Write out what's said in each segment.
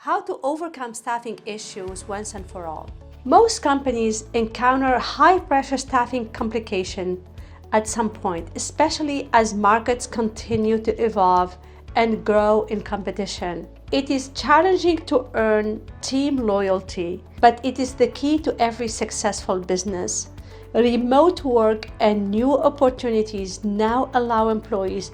How to overcome staffing issues once and for all. Most companies encounter high-pressure staffing complication at some point, especially as markets continue to evolve and grow in competition. It is challenging to earn team loyalty, but it is the key to every successful business. Remote work and new opportunities now allow employees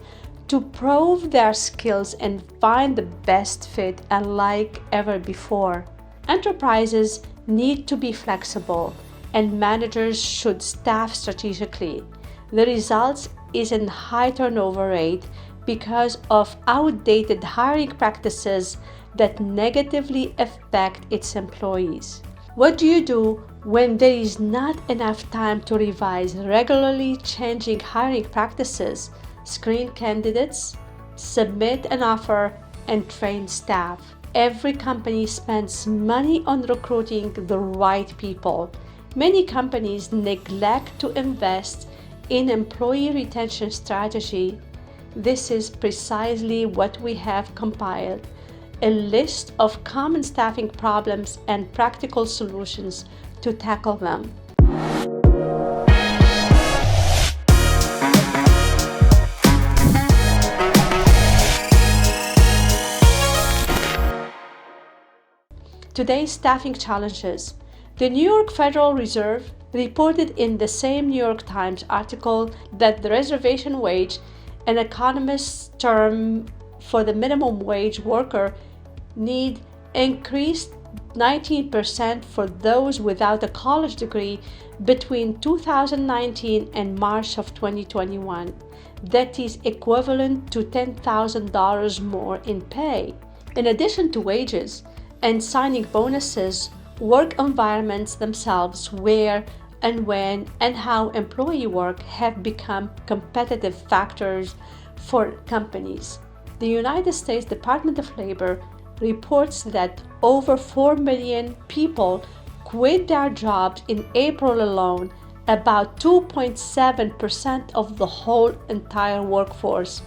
to prove their skills and find the best fit unlike ever before. Enterprises need to be flexible and managers should staff strategically. The result is a high turnover rate because of outdated hiring practices that negatively affect its employees. What do you do when there is not enough time to revise regularly changing hiring practices, screen candidates, submit an offer, and train staff? Every company spends money on recruiting the right people. Many companies neglect to invest in employee retention strategy. This is precisely what we have compiled, a list of common staffing problems and practical solutions to tackle them. Today's staffing challenges. The New York Federal Reserve reported in the same New York Times article that the reservation wage, an economist's term for the minimum wage worker, need increased 19% for those without a college degree between 2019 and March of 2021. That is equivalent to $10,000 more in pay. In addition to wages and signing bonuses, work environments themselves, where and when and how employee work have become competitive factors for companies. The United States Department of Labor reports that over 4 million people quit their jobs in April alone, about 2.7% of the whole entire workforce.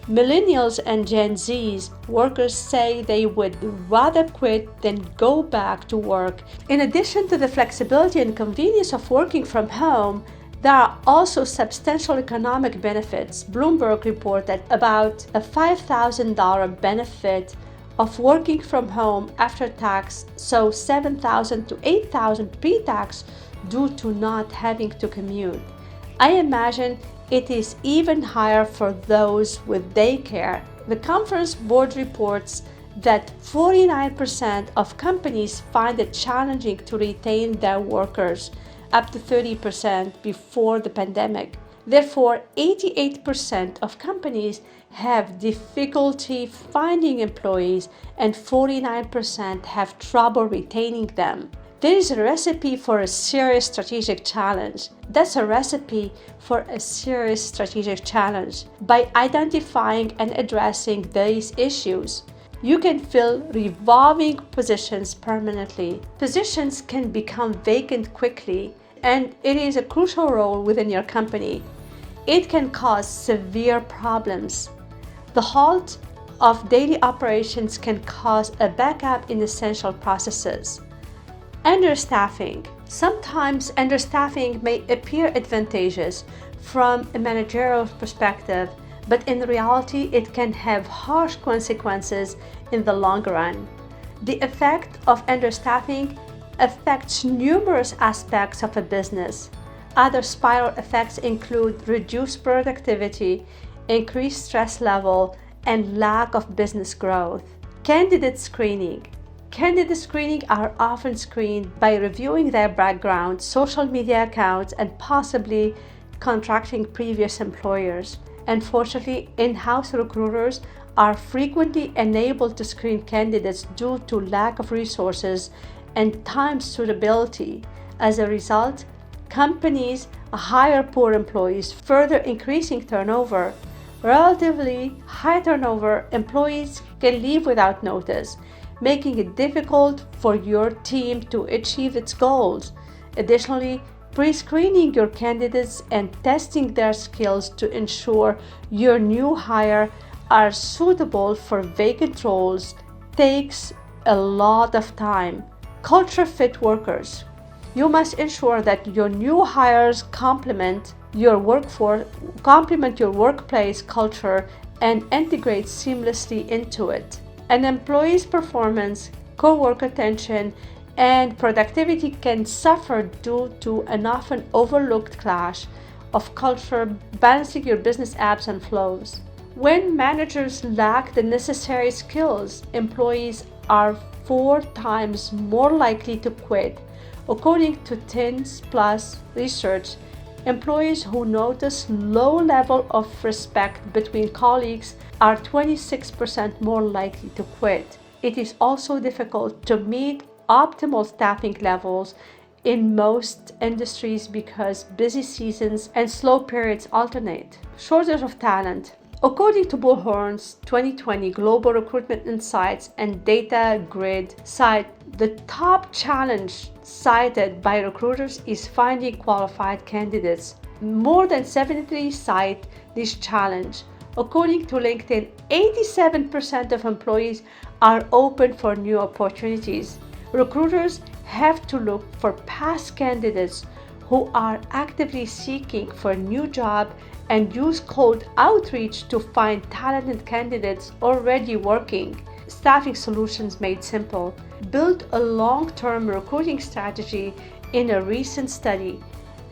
Millennials and Gen Z's workers say they would rather quit than go back to work. In addition to the flexibility and convenience of working from home, there are also substantial economic benefits. Bloomberg reported about a $5,000 benefit of working from home after tax, so $7,000 to $8,000 pre-tax due to not having to commute. I imagine it is even higher for those with daycare. The Conference Board reports that 49% of companies find it challenging to retain their workers, up to 30% before the pandemic. Therefore, 88% of companies have difficulty finding employees and 49% have trouble retaining them. There is a recipe for a serious strategic challenge. That's a recipe for a serious strategic challenge. By identifying and addressing these issues, you can fill revolving positions permanently. Positions can become vacant quickly, and it is a crucial role within your company. It can cause severe problems. The halt of daily operations can cause a backup in essential processes. Understaffing. Sometimes understaffing may appear advantageous from a managerial perspective, but in reality it can have harsh consequences in the long run. The effect of understaffing affects numerous aspects of a business. Other spiral effects include reduced productivity, increased stress level, and lack of business growth. Candidate screening. Candidates screening are often screened by reviewing their background, social media accounts, and possibly contracting previous employers. Unfortunately, in-house recruiters are frequently unable to screen candidates due to lack of resources and time suitability. As a result, companies hire poor employees, further increasing turnover. Relatively high turnover employees can leave without notice, making it difficult for your team to achieve its goals. Additionally, pre-screening your candidates and testing their skills to ensure your new hire are suitable for vacant roles takes a lot of time. Culture fit workers. You must ensure that your new hires complement your workplace culture and integrate seamlessly into it. An employee's performance, co-worker attention, and productivity can suffer due to an often overlooked clash of culture balancing your business apps and flows. When managers lack the necessary skills, employees are 4 times more likely to quit. According to 10 Plus research, employees who notice low level of respect between colleagues are 26% more likely to quit. It is also difficult to meet optimal staffing levels in most industries because busy seasons and slow periods alternate. Shortage of talent. According to Bullhorn's 2020 Global Recruitment Insights and Data Grid site, the top challenge cited by recruiters is finding qualified candidates. More than 73 cite this challenge. According to LinkedIn, 87% of employees are open for new opportunities. Recruiters have to look for past candidates who are actively seeking for a new job and use cold outreach to find talented candidates already working. Staffing solutions made simple. Built a long-term recruiting strategy. In a recent study,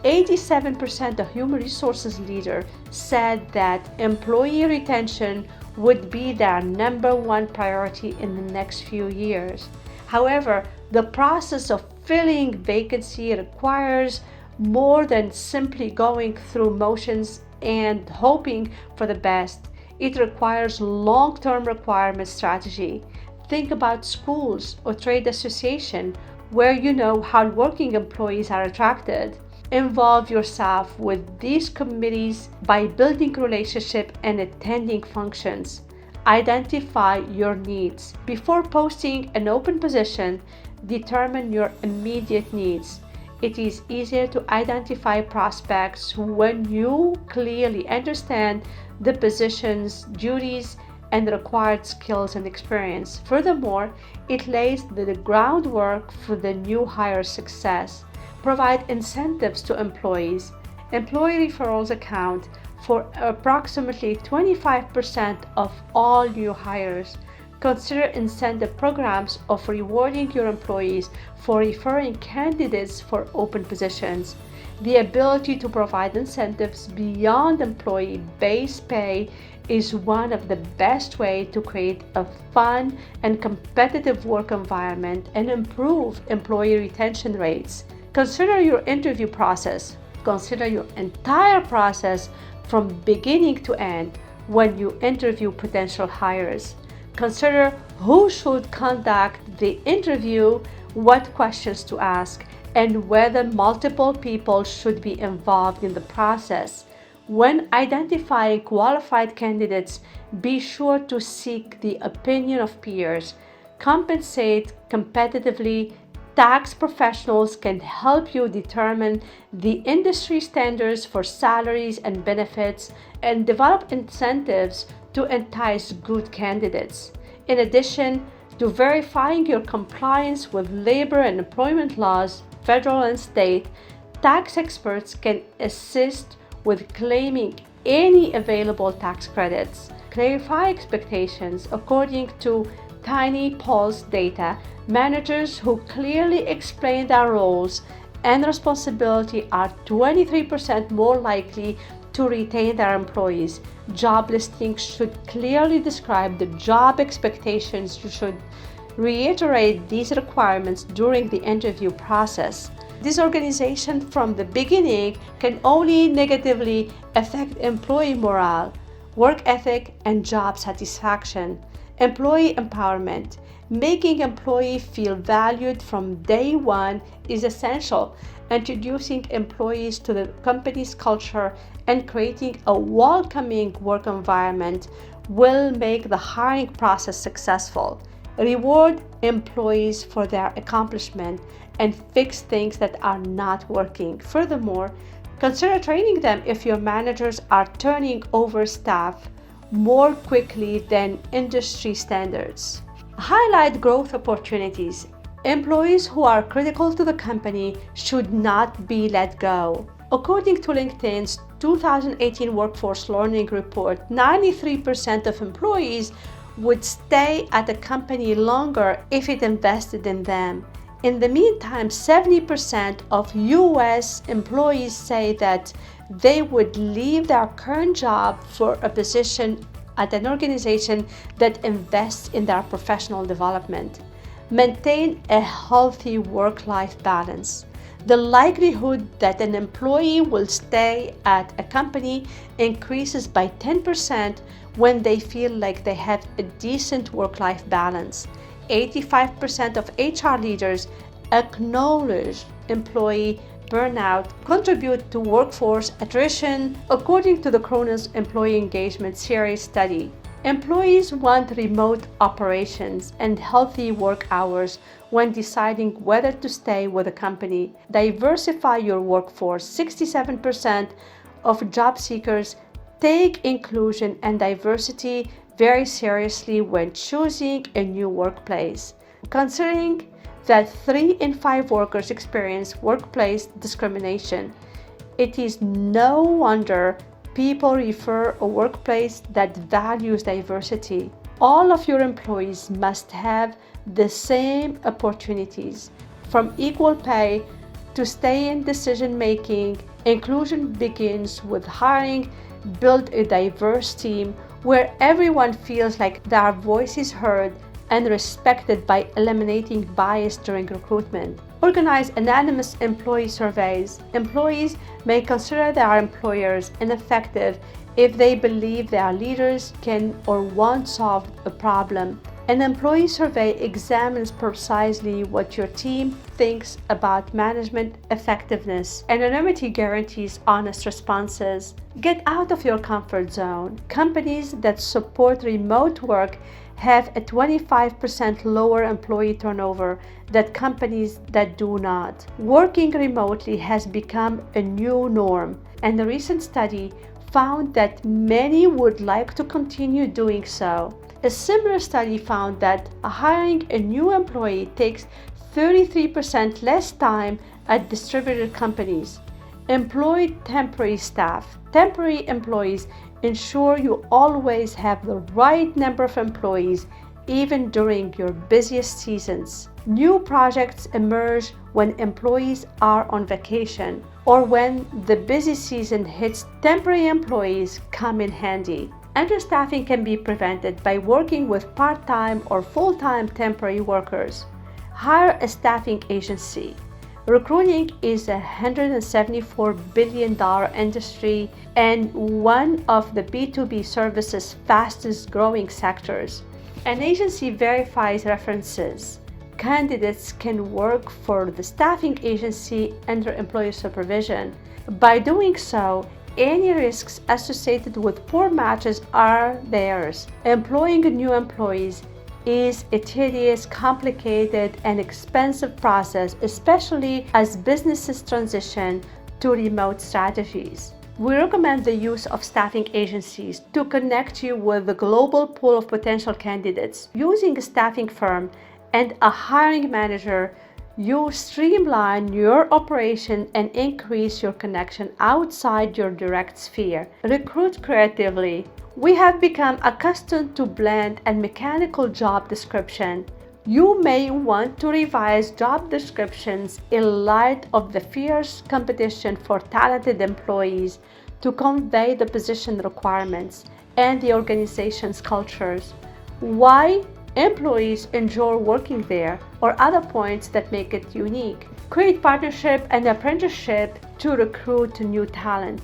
87% of human resources leaders said that employee retention would be their number one priority in the next few years. However, the process of filling vacancy requires more than simply going through motions and hoping for the best. It requires long-term requirement strategy. Think about schools or trade association where you know hardworking employees are attracted. Involve yourself with these committees by building relationships and attending functions. Identify your needs. Before posting an open position, determine your immediate needs. It is easier to identify prospects when you clearly understand the position's duties and required skills and experience. Furthermore, it lays the groundwork for the new hire's success. Provide incentives to employees. Employee referrals account for approximately 25% of all new hires. Consider incentive programs of rewarding your employees for referring candidates for open positions. The ability to provide incentives beyond employee-based pay is one of the best ways to create a fun and competitive work environment and improve employee retention rates. Consider your interview process. Consider your entire process from beginning to end when you interview potential hires. Consider who should conduct the interview, what questions to ask, and whether multiple people should be involved in the process. When identifying qualified candidates, be sure to seek the opinion of peers. Compensate competitively. Tax professionals can help you determine the industry standards for salaries and benefits and develop incentives to entice good candidates. In addition to verifying your compliance with labor and employment laws, federal and state, tax experts can assist with claiming any available tax credits. Clarify expectations. According to Tiny Pulse data, managers who clearly explain their roles and responsibility are 23% more likely to retain their employees. Job listings should clearly describe the job expectations. You should reiterate these requirements during the interview process. Disorganization from the beginning can only negatively affect employee morale, work ethic, and job satisfaction. Employee empowerment. Making employees feel valued from day one is essential. Introducing employees to the company's culture and creating a welcoming work environment will make the hiring process successful. Reward employees for their accomplishment and fix things that are not working. Furthermore, consider training them if your managers are turning over staff more quickly than industry standards. Highlight growth opportunities. Employees who are critical to the company should not be let go. According to LinkedIn's 2018 Workforce Learning Report, 93% of employees would stay at a company longer if it invested in them. In the meantime, 70% of US employees say that they would leave their current job for a position at an organization that invests in their professional development. Maintain a healthy work-life balance. The likelihood that an employee will stay at a company increases by 10% when they feel like they have a decent work-life balance. 85% of HR leaders acknowledge employee burnout contribute to workforce attrition, according to the Kronos Employee Engagement Series study. Employees want remote operations and healthy work hours when deciding whether to stay with a company. Diversify your workforce. 67% of job seekers take inclusion and diversity very seriously when choosing a new workplace. Considering that 3 in 5 workers experience workplace discrimination, it is no wonder people prefer a workplace that values diversity. All of your employees must have the same opportunities, from equal pay to stay in decision making. Inclusion begins with hiring. Build a diverse team where everyone feels like their voice is heard and respected by eliminating bias during recruitment. Organize anonymous employee surveys. Employees may consider their employers ineffective if they believe their leaders can or won't solve a problem. An employee survey examines precisely what your team thinks about management effectiveness. Anonymity guarantees honest responses. Get out of your comfort zone. Companies that support remote work have a 25% lower employee turnover than companies that do not. Working remotely has become a new norm, and a recent study found that many would like to continue doing so. A similar study found that hiring a new employee takes 33% less time at distributed companies. Employ temporary staff. Temporary employees ensure you always have the right number of employees, even during your busiest seasons. New projects emerge when employees are on vacation or when the busy season hits. Temporary employees come in handy. Understaffing can be prevented by working with part-time or full-time temporary workers. Hire a staffing agency. Recruiting is a $174 billion industry and one of the B2B services' fastest growing sectors. An agency verifies references. Candidates can work for the staffing agency under employer supervision. By doing so, any risks associated with poor matches are theirs. Employing new employees is a tedious, complicated, and expensive process, especially as businesses transition to remote strategies. We recommend the use of staffing agencies to connect you with a global pool of potential candidates. Using a staffing firm and a hiring manager, you streamline your operation and increase your connection outside your direct sphere. Recruit creatively. We have become accustomed to bland and mechanical job description. You may want to revise job descriptions in light of the fierce competition for talented employees to convey the position requirements and the organization's cultures. Why employees enjoy working there, or other points that make it unique. Create partnership and apprenticeship to recruit new talent.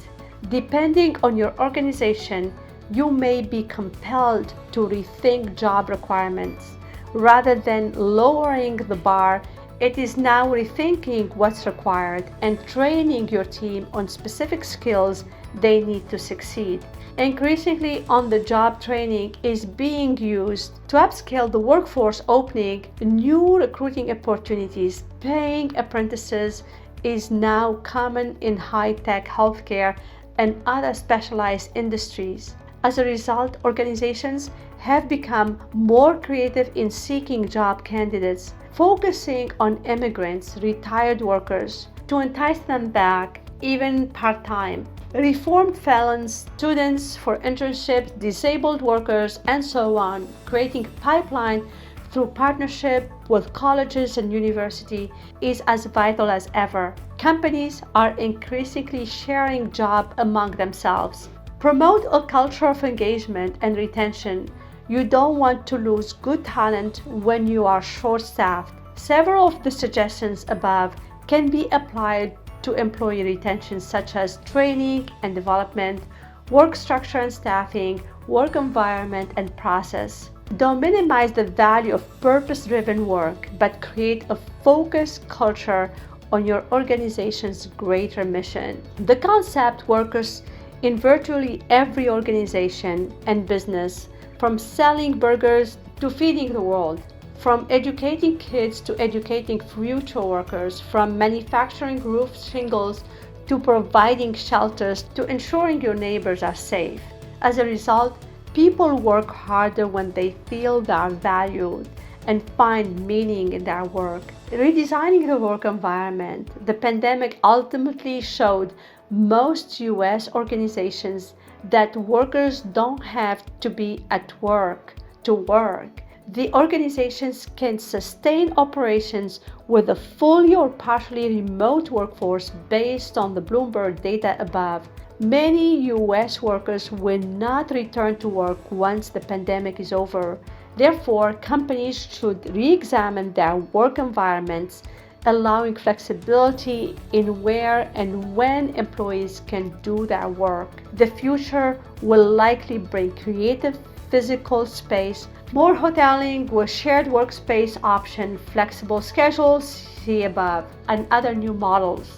Depending on your organization, you may be compelled to rethink job requirements. Rather than lowering the bar, it is now rethinking what's required and training your team on specific skills they need to succeed. Increasingly, on-the-job training is being used to upskill the workforce, opening new recruiting opportunities. Paying apprentices is now common in high-tech, healthcare, and other specialized industries. As a result, organizations have become more creative in seeking job candidates, focusing on immigrants, retired workers, to entice them back, even part-time. Reformed felons, students for internships, disabled workers, and so on, creating a pipeline through partnership with colleges and universities is as vital as ever. Companies are increasingly sharing jobs among themselves. Promote a culture of engagement and retention. You don't want to lose good talent when you are short-staffed. Several of the suggestions above can be applied to employee retention, such as training and development, work structure and staffing, work environment and process. Don't minimize the value of purpose-driven work, but create a focused culture on your organization's greater mission. The concept works in virtually every organization and business, from selling burgers to feeding the world, from educating kids to educating future workers, from manufacturing roof shingles to providing shelters to ensuring your neighbors are safe. As a result, people work harder when they feel they are valued and find meaning in their work. Redesigning the work environment. The pandemic ultimately showed most US organizations that workers don't have to be at work to work. The organizations can sustain operations with a fully or partially remote workforce based on the Bloomberg data above. Many US workers will not return to work once the pandemic is over. Therefore, companies should re-examine their work environments, allowing flexibility in where and when employees can do their work. The future will likely bring creative physical space, more hoteling with shared workspace option, flexible schedules, see above, and other new models.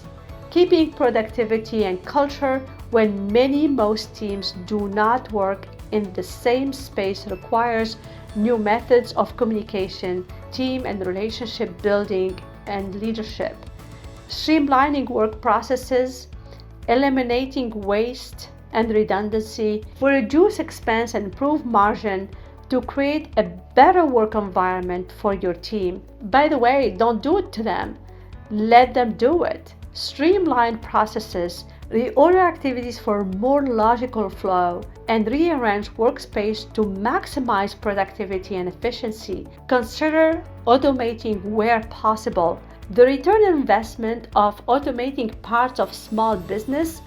Keeping productivity and culture when most teams do not work in the same space requires new methods of communication, team and relationship building, and leadership. Streamlining work processes, eliminating waste and redundancy will reduce expense and improve margin to create a better work environment for your team. By the way, don't do it to them. Let them do it. Streamline processes, reorder activities for more logical flow, and rearrange workspace to maximize productivity and efficiency. Consider automating where possible. The return on investment of automating parts of small business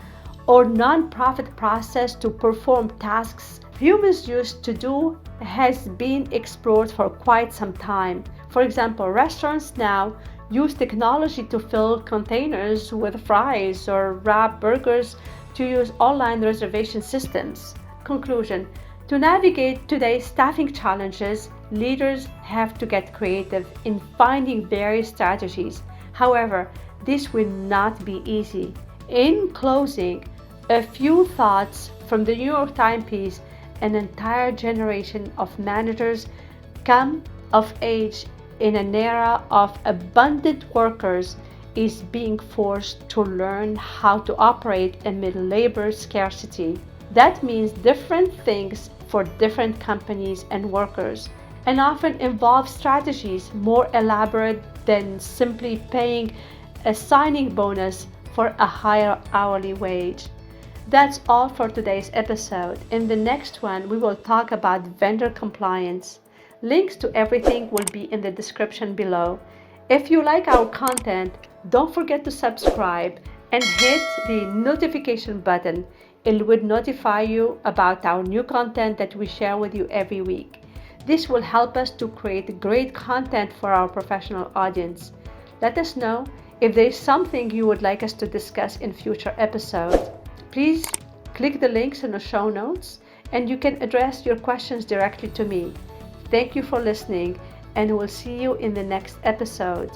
or non-profit process to perform tasks humans used to do has been explored for quite some time. For example, restaurants now use technology to fill containers with fries or wrap burgers to use online reservation systems. Conclusion: to navigate today's staffing challenges, leaders have to get creative in finding various strategies. However, this will not be easy. In closing, a few thoughts from the New York Times piece: an entire generation of managers come of age in an era of abundant workers is being forced to learn how to operate amid labor scarcity. That means different things for different companies and workers, and often involves strategies more elaborate than simply paying a signing bonus for a higher hourly wage. That's all for today's episode. In the next one, we will talk about vendor compliance. Links to everything will be in the description below. If you like our content, don't forget to subscribe and hit the notification button. It would notify you about our new content that we share with you every week. This will help us to create great content for our professional audience. Let us know if there is something you would like us to discuss in future episodes. Please click the links in the show notes and you can address your questions directly to me. Thank you for listening, and we'll see you in the next episode.